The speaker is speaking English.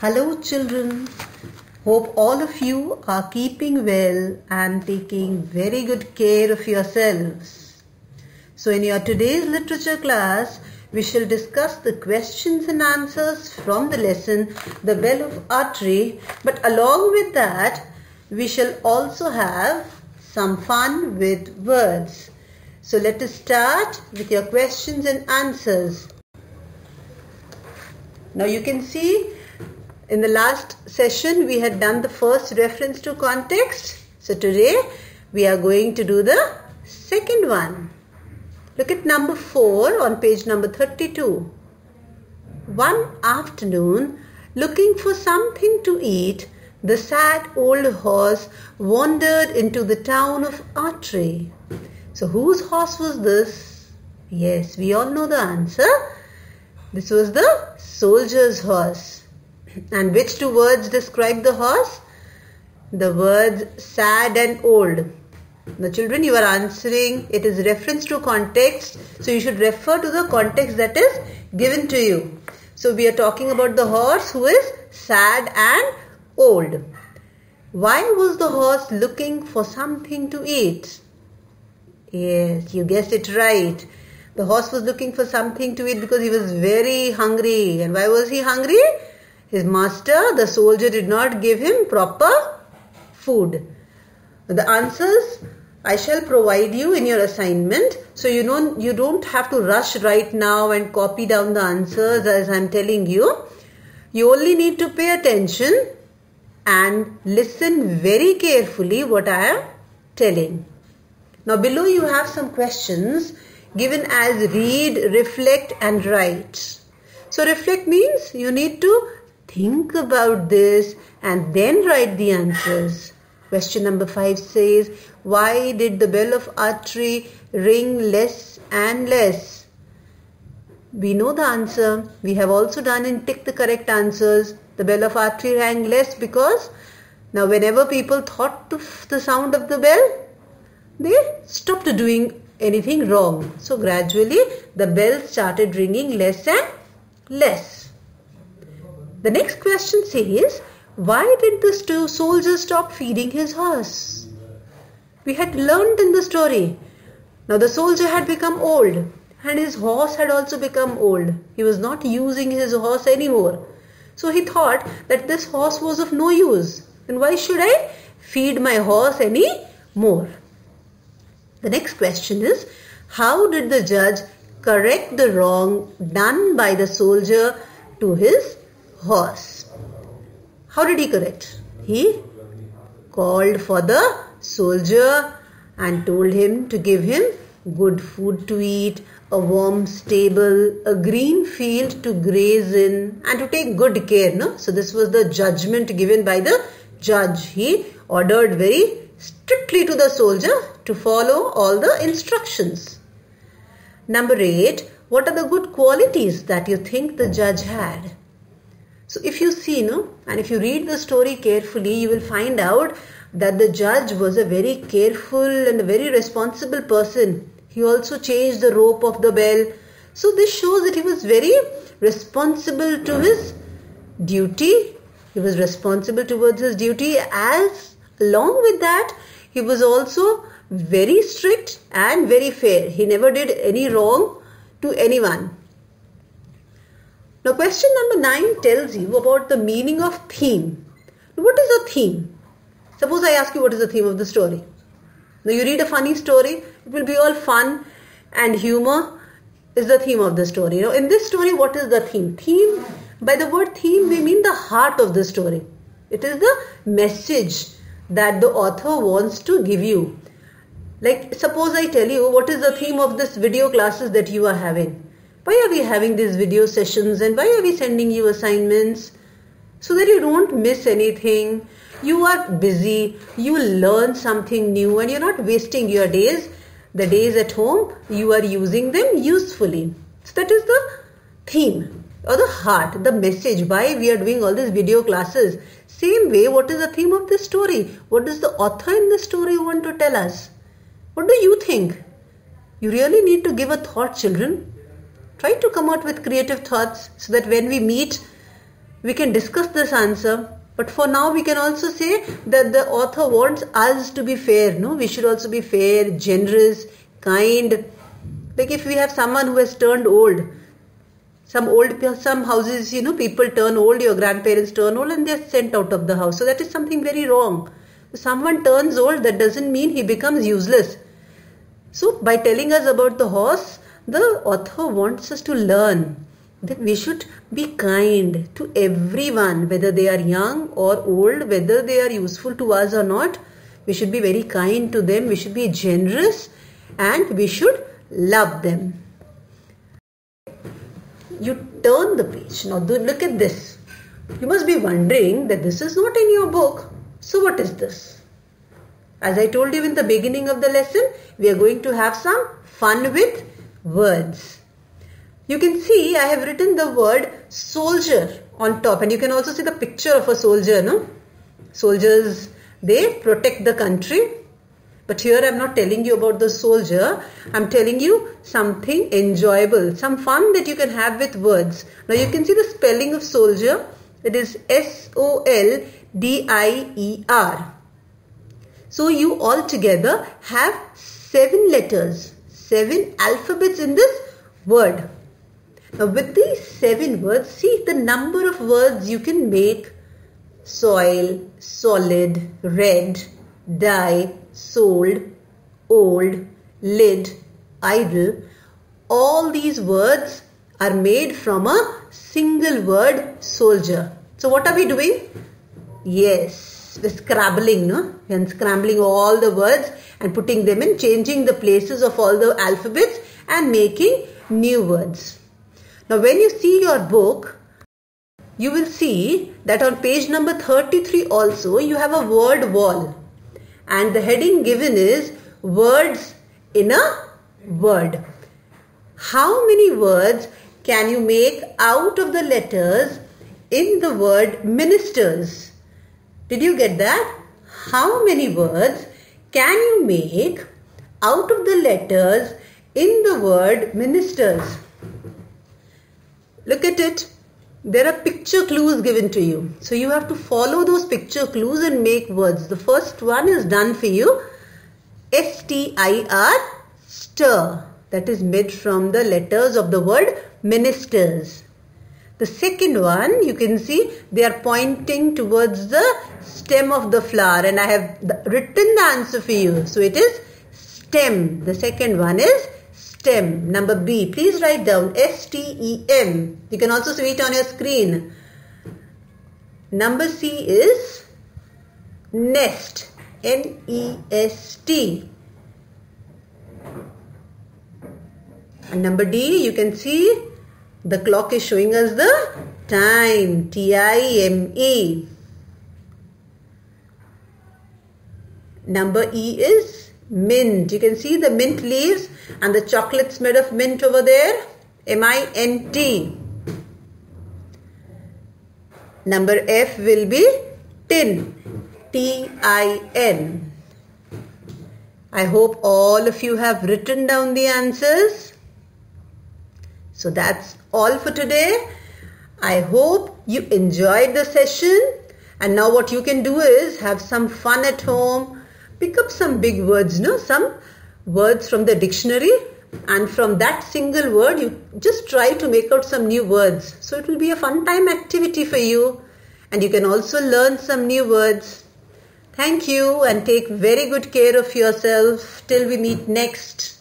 Hello children, hope all of you are keeping well and taking very good care of yourselves. So in your today's literature class, we shall discuss the questions and answers from the lesson The Bell of Archery, but along with that, we shall also have some fun with words. So let us start with your questions and answers. Now you can see in the last session we had done the first reference to context. So today we are going to do the second one. Look at number 4 on page number 32. One afternoon, looking for something to eat, the sad old horse wandered into the town of Archery. So whose horse was this? Yes, we all know the answer. This was the soldier's horse. And which two words describe the horse? The words sad and old. Now children, you are answering, it is reference to context. So you should refer to the context that is given to you. So we are talking about the horse who is sad and old. Why was the horse looking for something to eat? Yes, you guessed it right. The horse was looking for something to eat because he was very hungry. And why was he hungry? His master, the soldier, did not give him proper food. The answers I shall provide you in your assignment. So you don't have to rush right now and copy down the answers as I am telling you. You only need to pay attention and listen very carefully what I am telling. Now below you have some questions given as read, reflect and write. So reflect means you need to think about this and then write the answers. Question number 5 says, why did the bell of archery ring less and less? We know the answer. We have also done and tick the correct answers. The bell of archery rang less because now whenever people thought of the sound of the bell, they stopped doing anything wrong. So gradually the bell started ringing less and less. The next question says, why did the soldier stop feeding his horse? We had learned in the story. Now the soldier had become old and his horse had also become old. He was not using his horse anymore. So he thought that this horse was of no use. And why should I feed my horse any more? The next question is, how did the judge correct the wrong done by the soldier to his horse? How did he correct? He called for the soldier and told him to give him good food to eat, a warm stable, a green field to graze in and to take good care. No? So this was the judgment given by the judge. He ordered very strictly to the soldier to follow all the instructions. Number 8, what are the good qualities that you think the judge had? So if you see, and if you read the story carefully, you will find out that the judge was a very careful and a very responsible person. He also changed the rope of the bell. So this shows that he was very responsible to his duty. He was responsible towards his duty. As along with that, he was also very strict and very fair. He never did any wrong to anyone. Now question number 9 tells you about the meaning of theme. What is a theme? Suppose I ask you what is the theme of the story. Now you read a funny story, it will be all fun and humor is the theme of the story. Now in this story, what is the theme? Theme, by the word theme, we mean the heart of the story. It is the message that the author wants to give you. Like suppose I tell you what is the theme of this video classes that you are having. Why are we having these video sessions and why are we sending you assignments? So that you don't miss anything. You are busy, you learn something new and you're not wasting your days. The days at home, you are using them usefully. So that is the theme or the heart, the message why we are doing all these video classes. Same way, what is the theme of this story? What does the author in the story want to tell us? What do you think? You really need to give a thought, children. Try to come out with creative thoughts so that when we meet we can discuss this answer. But for now, we can also say that the author wants us to be fair. No, we should also be fair, generous, kind. Like if we have someone who has turned old, some houses, people turn old, your grandparents turn old and they're sent out of the house. So that is something very wrong. If someone turns old, that doesn't mean he becomes useless. So by telling us about the horse, the author wants us to learn that we should be kind to everyone, whether they are young or old, whether they are useful to us or not. We should be very kind to them. We should be generous and we should love them. You turn the page. Now look at this. You must be wondering that this is not in your book. So what is this? As I told you in the beginning of the lesson, we are going to have some fun with words. You can see I have written the word soldier on top, and you can also see the picture of a soldier, no? Soldiers, they protect the country. But here I am not telling you about the soldier. I am telling you something enjoyable, some fun that you can have with words. Now you can see the spelling of soldier. It is SOLDIER. So you all together have 7 letters, 7 alphabets in this word. Now with these 7 words, see the number of words you can make. Soil, solid, red, die, sold, old, lid, idle. All these words are made from a single word, soldier. So what are we doing? Yes, we're scrabbling, no? We're unscrambling all the words and putting them in, changing the places of all the alphabets and making new words. Now when you see your book, you will see that on page number 33 also you have a word wall. And the heading given is words in a word. How many words can you make out of the letters in the word ministers? Did you get that? How many words can you make out of the letters in the word ministers? Look at it. There are picture clues given to you. So you have to follow those picture clues and make words. The first one is done for you. STIR, stir. That is made from the letters of the word ministers. The second one, you can see they are pointing towards the stem of the flower, and I have written the answer for you. So it is stem. The second one is stem. Number B. Please write down STEM. You can also see it on your screen. Number C is nest. NEST. And number D, you can see the clock is showing us the time. TIME. Number E is mint. You can see the mint leaves and the chocolates made of mint over there. MINT. Number F will be tin. TIN. I hope all of you have written down the answers. So that's all for today. I hope you enjoyed the session. And now what you can do is have some fun at home. Pick up some big words, some words from the dictionary. And from that single word, you just try to make out some new words. So it will be a fun time activity for you. And you can also learn some new words. Thank you and take very good care of yourself till we meet next.